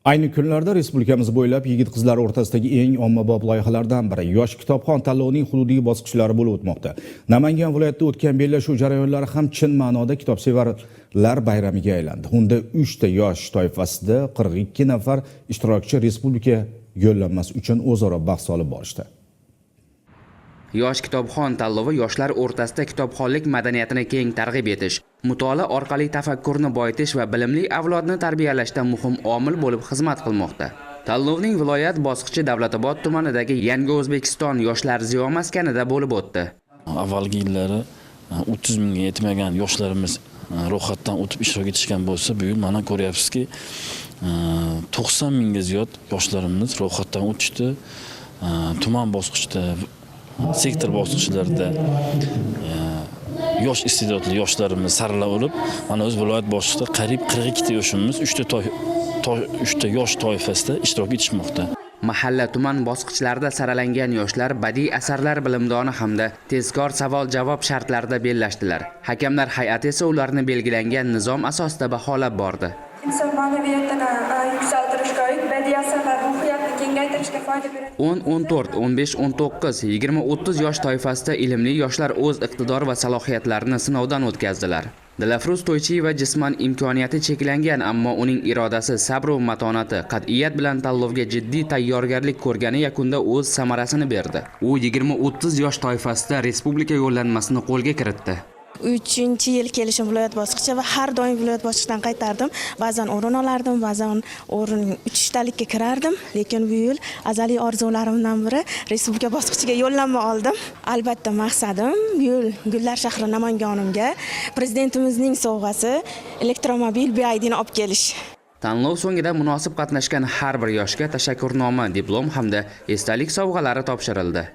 Ayni kunlarda respublikamiz bo'ylab yigit-qizlar o'rtasidagi eng ommabop loyihalardan biri Yosh kitobxon tanlovining hududiy bosqichlari bo'lib o'tmoqda. Namangan viloyatida o'tgan bellashuv jarayonlari ham chin ma'noda kitobsevarlar bayramiga aylandi. Unda 3 ta yosh toifasida 42 nafar ishtirokchi respublika yo'llanmasi uchun o'zaro bahs olib borishdi. Yosh kitobxon tanlovi yoshlar o'rtasida kitobxonlik madaniyatini keng targ'ib etish, mutolaa orqali tafakkurni boyitish va bilimli avlodni tarbiyalashda muhim omil bo'lib xizmat qilmoqda. Tanlovning viloyat bosqichi Davlatobod tumanidagi Yangi O'zbekiston yoshlar ziyo maskanida bo'lib o'tdi. Avvalgi yillari 30 mingga yetmagan yoshlarimiz ro'yxatdan o'tib ishtirok etishgan bo'lsa, bu yil mana ko'ryapsizki 90 mingga ziyod yoshlarimiz ro'yxatdan o'tishdi. Tuman bosqichida, sektor bosqichlarida yosh iste'dodli yoshlarimiz saralab olib, mana o'z viloyat bosqichida qariyb 42 ta yoshimiz 3 ta yosh toifasida ishtirok etishmoqda. Mahalla tuman bosqichlarida saralangan yoshlar badiiy asarlar bilimdoni hamda tezkor savol-javob shartlarida bellashdilar. Hakamlar hay'ati esa ularni belgilangan nizom asosida baholab bordi. Inson ma'naviyatini yuksaltirishga oid badiiy asarlar ruhiyatni kengaytirishga foyda beradi. 10, 14, 15, 19, 20, 30 yosh toifasida ilmli yoshlar o'z iqtidor va salohiyatlarini sinovdan o'tkazdilar. Dilafruz To'ychiyeva jisman imkoniyati cheklangan, ammo uning irodasi, sabr va matonati, qat'iyat bilan tanlovga jiddiy tayyorgarlik ko'rgani yakunda o'z samarasini berdi. U 20-30 yosh toifasida respublika yo'llanmasini qo'lga kiritdi. 3-yil kelishim viloyat bosqichi va har doim viloyat bosqichidan qaytardim. Ba'zan o'rin olardim, ba'zan o'rin 3talikka kirardim, lekin bu yil azaliy orzularimdan biri respublika bosqichiga yo'llanma oldim. Albatta maqsadim bu yil Gullar shahri Namanganimga prezidentimizning sovg'asi elektromobil BYD'ni olib kelish. Tanlov so'ngida munosib qatnashgan har bir yoshga tashakkurnoma, diplom hamda esdalik sovg'alari topshirildi.